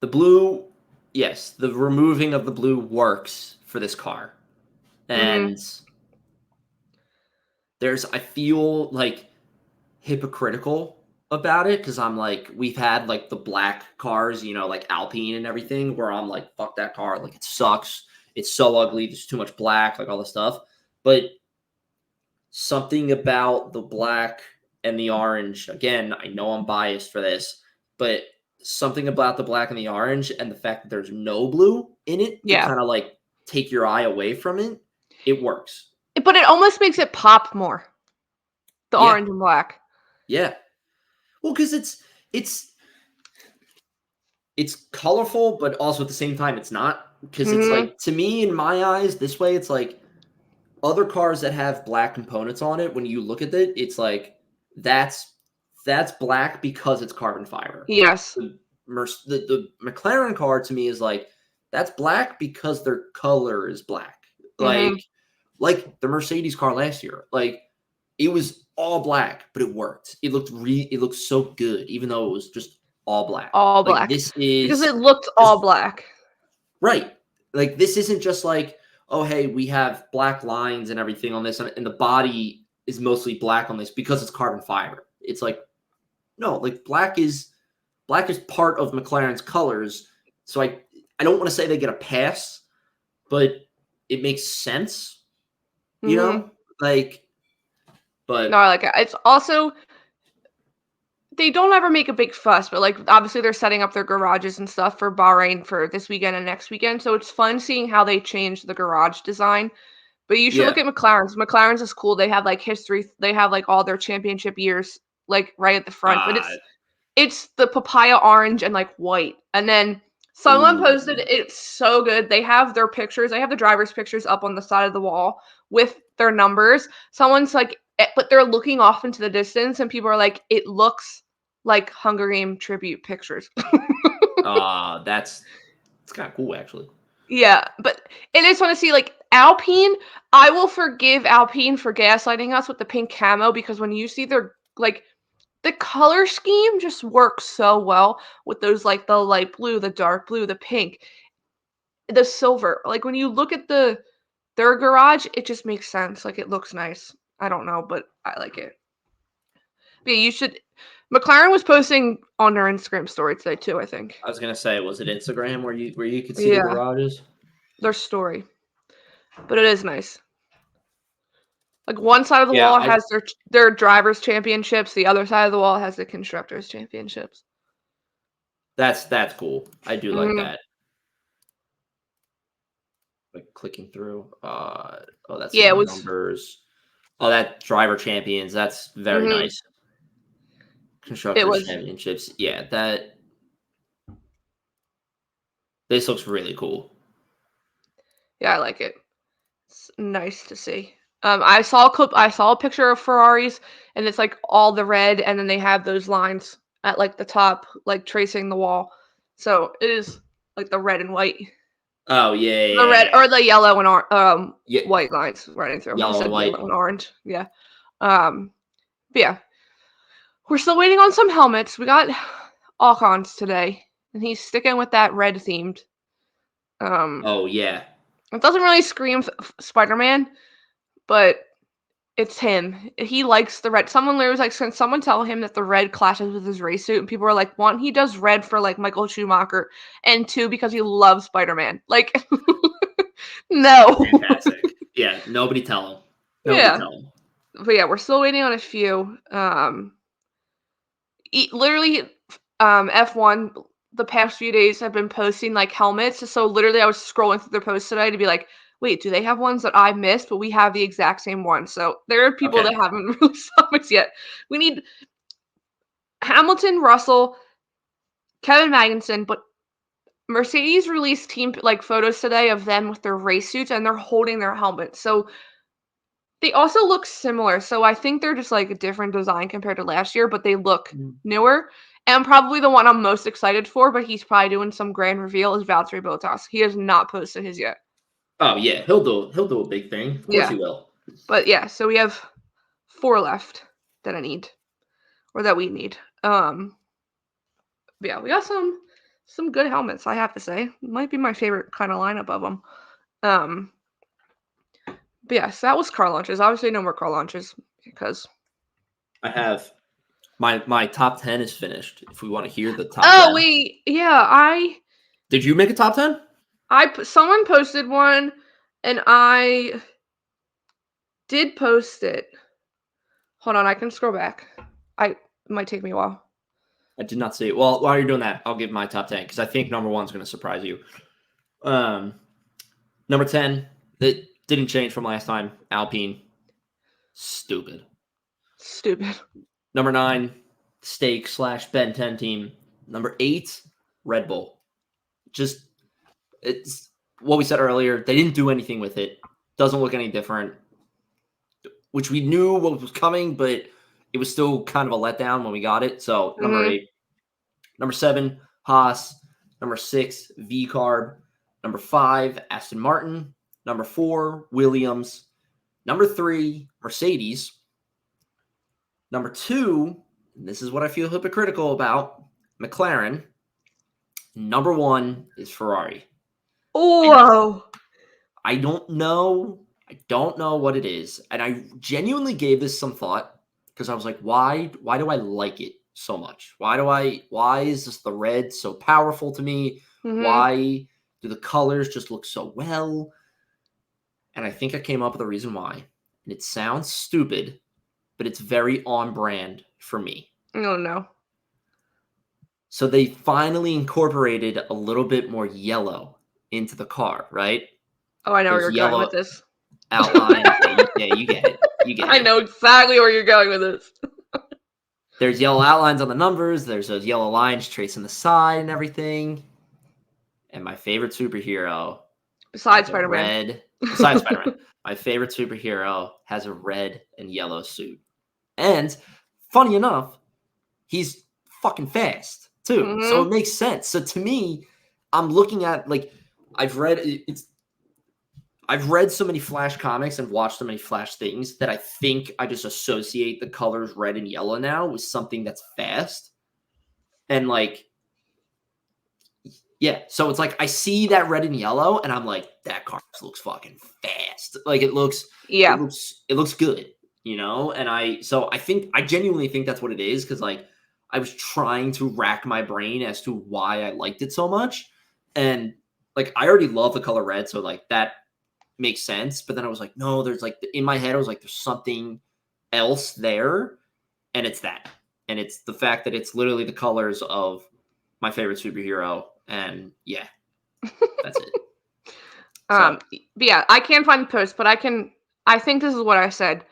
The blue, yes, the removing of the blue works for this car. And I feel like hypocritical about it because I'm like, we've had like the black cars, you know, like Alpine and everything, where I'm like, fuck that car. Like it sucks. It's so ugly. There's too much black, like all this stuff. But something about the black and the orange, again, I know I'm biased for this, but something about the black and the orange and the fact that there's no blue in it to kind of like take your eye away from it, it works. But it almost makes it pop more. The orange and black. Yeah. Well, because it's colorful, but also at the same time it's not. Because it's like, to me, in my eyes, this way, it's like other cars that have black components on it, when you look at it, it's like that's black because it's carbon fiber. Yes. The McLaren car to me is like, that's black because their color is black. Like the Mercedes car last year. Like it was all black, but it worked. It looked so good, even though it was just all black. All like, black. This is because it looked all black. Right. Like this isn't just like, oh hey, we have black lines and everything on this, and the body is mostly black on this because it's carbon fiber. It's like, no, like black is part of McLaren's colors. So I don't want to say they get a pass, but it makes sense. You know? Like, but no, I like it. It's also, they don't ever make a big fuss, but like obviously they're setting up their garages and stuff for Bahrain for this weekend and next weekend. So it's fun seeing how they change the garage design. But you should look at McLaren's. McLaren's is cool. They have like history. They have like all their championship years like right at the front. But it's the papaya orange and like white. And then someone posted, it's so good. They have their pictures. They have the driver's pictures up on the side of the wall with their numbers. Someone's like, but they're looking off into the distance, and people are like, it looks like Hunger Game tribute pictures. It's kind of cool, actually. Yeah, but it is fun to see, like, Alpine. I will forgive Alpine for gaslighting us with the pink camo, because when you see their, like, the color scheme just works so well with those, like, the light blue, the dark blue, the pink, the silver. Like, when you look at their garage, it just makes sense. Like, it looks nice. I don't know, but I like it. But yeah, you should. McLaren was posting on their Instagram story today too, I think. I was gonna say, was it Instagram where you could see the garages? Their story. But it is nice. Like one side of the wall has their drivers' championships, the other side of the wall has the constructors' championships. That's cool. I do like that. Like clicking through. That's numbers. Oh, that driver champions. That's very nice. Constructors championships. Yeah, this looks really cool. Yeah, I like it. It's nice to see. I saw a picture of Ferraris, and it's like all the red, and then they have those lines at like the top, like tracing the wall. So it is like the red and white. Oh yeah, the red or the yellow and white lines running through. Yellow and white, yellow and orange. Yeah. But yeah, we're still waiting on some helmets. We got Alcon's today, and he's sticking with that red themed. Oh yeah. It doesn't really scream Spider-Man, but it's him. He likes the red. Someone literally was like, can someone tell him that the red clashes with his race suit? And people are like, one, he does red for like Michael Schumacher, and two, because he loves Spider-Man. Like, no. Fantastic. Yeah, nobody tell him. Nobody tell him. But yeah, we're still waiting on a few. Literally, F1 the past few days have been posting like helmets. So literally, I was scrolling through their posts today to be like, wait, do they have ones that I missed? But we have the exact same one. So there are people that haven't released helmets yet. We need Hamilton, Russell, Kevin Magnussen, but Mercedes released team like photos today of them with their race suits, and they're holding their helmets. So they also look similar. So I think they're just like a different design compared to last year, but they look newer. And probably the one I'm most excited for, but he's probably doing some grand reveal, is Valtteri Bottas. He has not posted his yet. Oh yeah, he'll do a big thing. Of course he will. But yeah, so we have 4 left that I need, or that we need. Yeah, we got some good helmets, I have to say. Might be my favorite kind of lineup of them. But yes, that was car launches. Obviously, no more car launches because I have my top 10 is finished. If we want to hear the top 10. Oh wait, yeah, Did you make a top 10? Someone posted one, and I did post it. Hold on, I can scroll back. It might take me a while. I did not see it. Well, while you're doing that, I'll give my top 10 because I think number 1 is going to surprise you. Number 10, that didn't change from last time. Alpine. Stupid. Number 9, Stake / Ben 10 team. Number 8, Red Bull. Just, it's what we said earlier. They didn't do anything with it. Doesn't look any different. Which we knew what was coming, but it was still kind of a letdown when we got it. So number 8. Number 7, Haas. Number 6, V-Carb. Number 5, Aston Martin. Number 4, Williams. Number 3, Mercedes. Number 2, and this is what I feel hypocritical about, McLaren. Number 1 is Ferrari. Oh, I don't know. I don't know what it is. And I genuinely gave this some thought because I was like, why do I like it so much? Why is this the red so powerful to me? Why do the colors just look so well? And I think I came up with a reason why. And it sounds stupid, but it's very on brand for me. Oh no. So they finally incorporated a little bit more yellow into the car, right? Oh, I know where you're going with this. Outline. Yeah, you get it. I know exactly where you're going with this. There's yellow outlines on the numbers. There's those yellow lines tracing the side and everything. And my favorite superhero, besides Spider-Man, my favorite superhero has a red and yellow suit. And funny enough, he's fucking fast too. So it makes sense. So to me, I'm looking at like I've read so many Flash comics and watched so many Flash things that I think I just associate the colors red and yellow now with something that's fast. And like, yeah. So it's like I see that red and yellow and I'm like, that car looks fucking fast. Like it looks good, you know? And I genuinely think that's what it is. Cause like I was trying to rack my brain as to why I liked it so much. And like, I already love the color red. So like that makes sense. But then I was like, no, there's like in my head, I was like, there's something else there. And it's that. And it's the fact that it's literally the colors of my favorite superhero. And yeah, that's it. But yeah, I can't find the post, but I think this is what I said.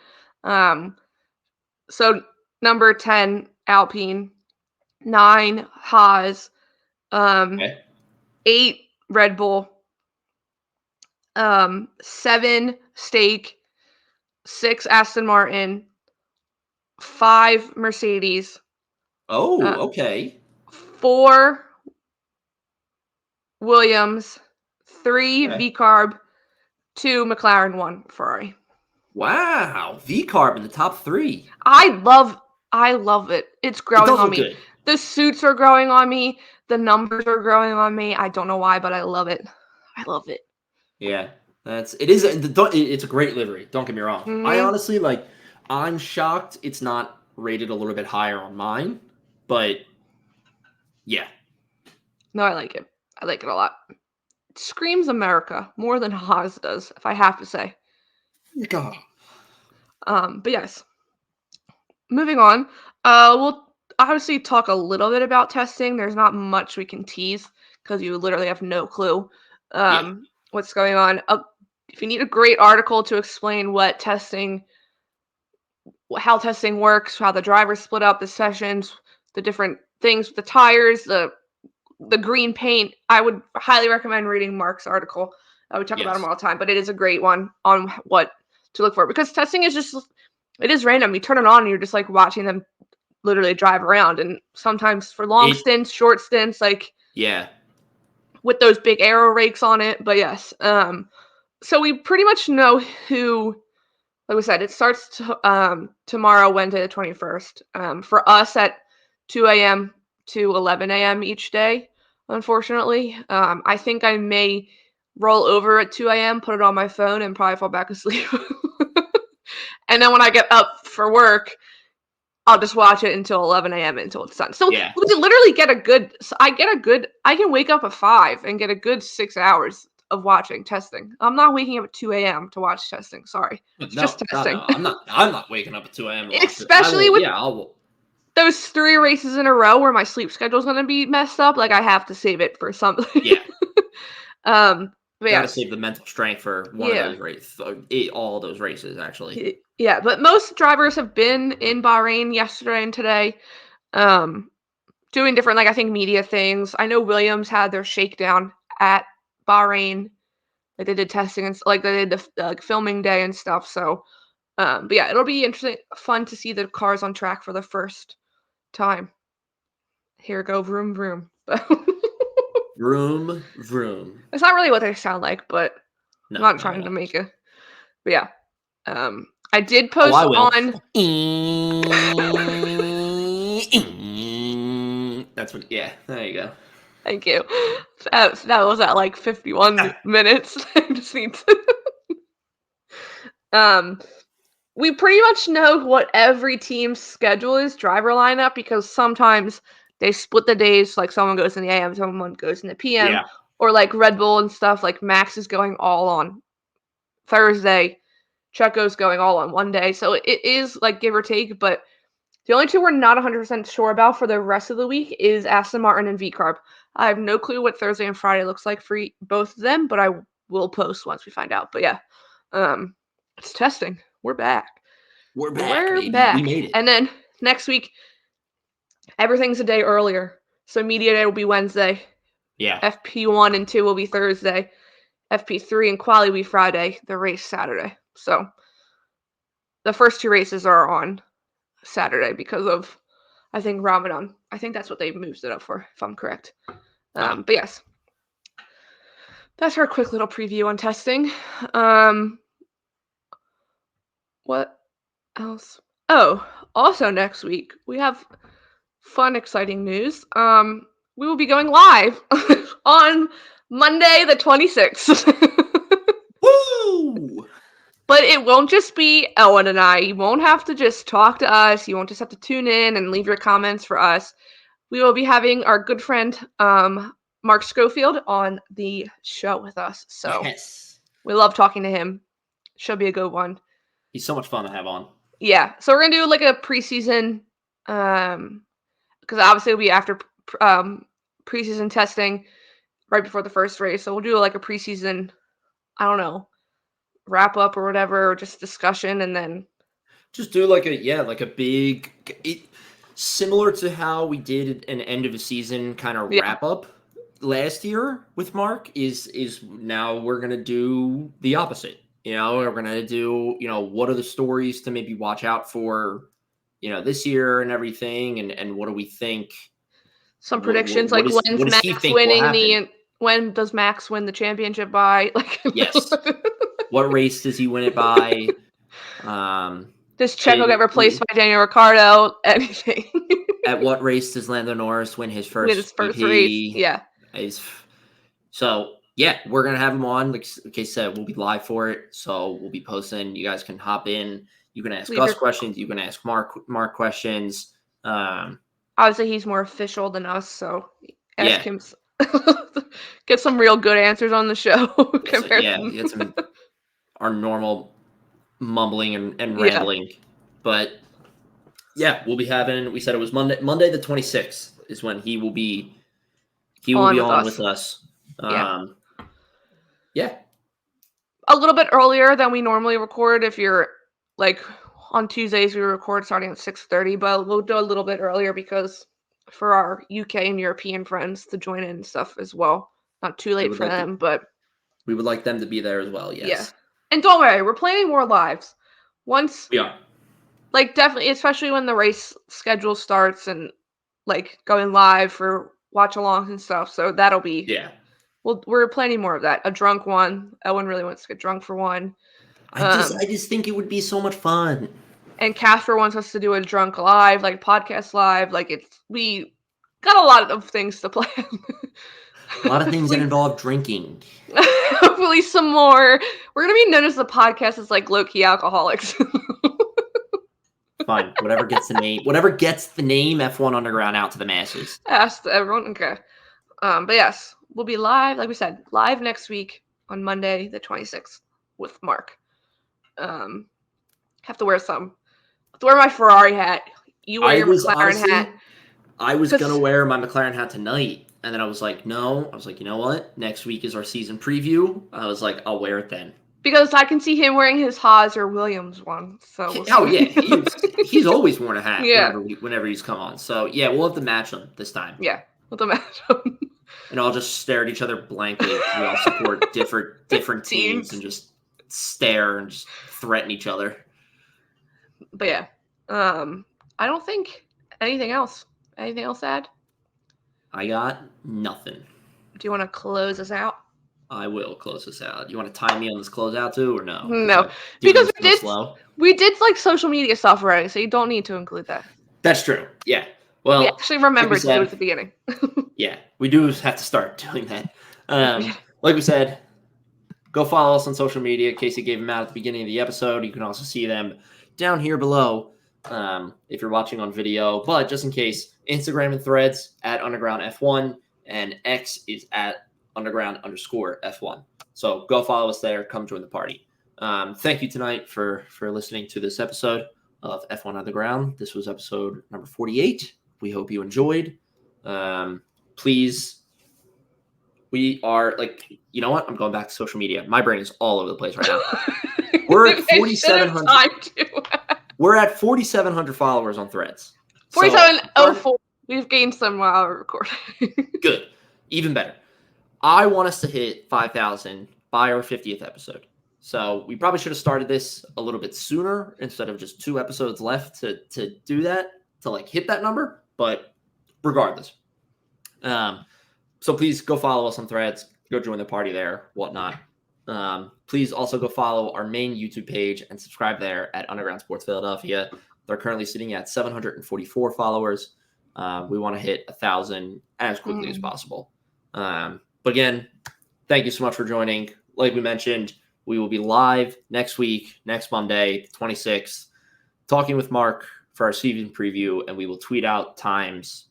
So number 10, Alpine, 9, Haas, 8, Red Bull, 7, Stake, 6, Aston Martin, 5, Mercedes. Oh, okay. 4, Williams, 3, V-Carb, 2, McLaren, 1, Ferrari. Wow, V-Carb in the top 3. I love it. It's growing on me. Good. The suits are growing on me. The numbers are growing on me. I don't know why, but I love it. I love it. Yeah, it's a great livery. Don't get me wrong. I Mhm. honestly I'm shocked it's not rated a little bit higher on mine, but yeah. No, I like it. I like it a lot. It screams America more than Haas does, if I have to say. God. But yes. Moving on. We'll obviously talk a little bit about testing. There's not much we can tease because you literally have no clue Yeah. what's going on. If you need a great article to explain how testing works, how the drivers split up, the sessions, the different things with the tires, the green paint, I would highly recommend reading Mark's article. We talk about him all the time, but it is a great one on what to look for because testing is it is random. You turn it on and you're just like watching them literally drive around, and sometimes for long stints, short stints, like with those big aero rakes on it. But yes, so we pretty much know who. Like we said, it starts tomorrow, Wednesday the 21st. For us at 2 a.m. to 11 a.m. each day, unfortunately. I think I may roll over at 2 a.m., put it on my phone, and probably fall back asleep. And then when I get up for work, I'll just watch it until 11 a.m. until it's done. So we can literally get I can wake up at 5 and get a good 6 hours of watching testing. I'm not waking up at 2 a.m. to watch testing. Sorry. It's just testing. No, I'm not waking up at 2 a.m. to watch Especially with I will. Those 3 races in a row where my sleep schedule is going to be messed up. Like, I have to save it for something. Yeah. But gotta save the mental strength for one of those races. All of those races, actually. Yeah, but most drivers have been in Bahrain yesterday and today, doing different, like, I think, media things. I know Williams had their shakedown at Bahrain. Like, they did testing and like they did the filming day and stuff. So, but yeah, it'll be interesting, fun to see the cars on track for the first time. Here go vroom vroom. Vroom vroom. It's not really what they sound like, but No, I'm not trying to make it. But yeah, I did post I will. on. That's what. Yeah, there you go. Thank you. That was at like 51 minutes. I just need to. We pretty much know what every team's schedule is, driver lineup, because sometimes they split the days. Like someone goes in the AM, someone goes in the PM, or like Red Bull and stuff. Like Max is going all on Thursday, Checo's going all on one day. So it is like give or take, but the only two we're not 100% sure about for the rest of the week is Aston Martin and VCarb. I have no clue what Thursday and Friday looks like for both of them, but I will post once we find out. But yeah, it's testing. We're back. We're back, baby. Back. We made it. And then next week, everything's a day earlier. So media day will be Wednesday. Yeah. FP1 and 2 will be Thursday. FP3 and quali will be Friday. The race Saturday. So the first 2 races are on Saturday because of, I think, Ramadan. I think that's what they moved it up for, if I'm correct. But yes, that's our quick little preview on testing. What else? Oh, also next week we have fun, exciting news. We will be going live on Monday the 26th. Woo! But it won't just be Owen and I. You won't have to just talk to us. You won't just have to tune in and leave your comments for us. We will be having our good friend Mark Schofield on the show with us. So we love talking to him. Should be a good one. He's so much fun to have on. Yeah. So we're going to do like a preseason, because obviously it'll be after preseason testing right before the first race. So we'll do like a preseason, I don't know, wrap up or whatever, or just discussion, and then just do like a big, similar to how we did an end of a season kind of wrap up last year with Mark. Is now we're gonna do the opposite. We're gonna do what are the stories to maybe watch out for, this year and everything, and what do we think? Some predictions like when's Max winning when does Max win the championship by? Like yes. What race does he win it by? Does Checo get replaced by Daniel Ricciardo? Anything? At what race does Lando Norris win his first? With his first GP? race, yeah. So yeah, we're gonna have him on. Like I said, we'll be live for it, so we'll be posting. You guys can hop in. You can ask us questions. You can ask Mark questions. Obviously, he's more official than us, so ask him. Get some real good answers on the show. Get some our normal mumbling and rambling, but yeah, we'll be having. We said it was Monday the 26th is when he will be on with us. Yeah. A little bit earlier than we normally record. If you're like on Tuesdays, we record starting at 6:30, but we'll do a little bit earlier because for our UK and European friends to join in and stuff as well. Not too late for them, but we would like them to be there as well. Yes. Yeah. And don't worry, we're planning more lives. Once we are. Like definitely, especially when the race schedule starts and like going live for watch-alongs and stuff. So that'll be we're planning more of that. A drunk one. Owen really wants to get drunk for one. I just think it would be so much fun. And Casper wants us to do a drunk live, like podcast live. Like we got a lot of things to plan. A lot of things that involve drinking. Hopefully some more. We're gonna be known as the podcast as like low-key alcoholics. Fine. Whatever gets the name F1 Underground out to the masses. Ask everyone. Okay. But yes, we'll be live, like we said, live next week on Monday, the 26th with Mark. Have to wear my Ferrari hat. You wear your McLaren hat. I was gonna wear my McLaren hat tonight, and then I was like, no. I was like, you know what? Next week is our season preview. I was like, I'll wear it then. Because I can see him wearing his Haas or Williams one. So he's always worn a hat Yeah. whenever he's come on. So yeah, we'll have to match them this time. Yeah, we'll have to match them. And I'll just stare at each other blankly. We all support different teams and just stare and just threaten each other. But yeah, I don't think anything else. Anything else to add? I got nothing. Do you want to close us out? I will close this out. You want to time me on this closeout too, or no? No, because we did like social media stuff already, so you don't need to include that. That's true. Yeah. Well, we actually remembered to do it at the beginning. Yeah, we do have to start doing that. Like we said, go follow us on social media. Casey gave them out at the beginning of the episode. You can also see them down here below if you're watching on video. But just in case, Instagram and Threads at Underground F1 and X is at Underground_F1. So go follow us there. Come join the party. Thank you tonight for listening to this episode of F1 Underground. This was episode number 48. We hope you enjoyed. Please, we are like, you know what? I'm going back to social media. My brain is all over the place right now. We're at 4,700. We're at 4,700 followers on Threads. 4,704. We've gained some while we're recording. Good. Even better. I want us to hit 5,000 by our 50th episode. So we probably should have started this a little bit sooner instead of just 2 episodes left to do that, to like hit that number. But regardless. So please go follow us on Threads. Go join the party there, whatnot. Please also go follow our main YouTube page and subscribe there at Underground Sports Philadelphia. They're currently sitting at 744 followers. We want to hit 1,000 as quickly as possible. But again, thank you so much for joining. Like we mentioned, we will be live next week, next Monday, 26th, talking with Mark for our season preview, and we will tweet out times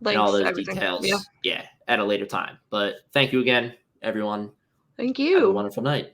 and all those details. Yeah, at a later time. But thank you again, everyone. Thank you. Have a wonderful night.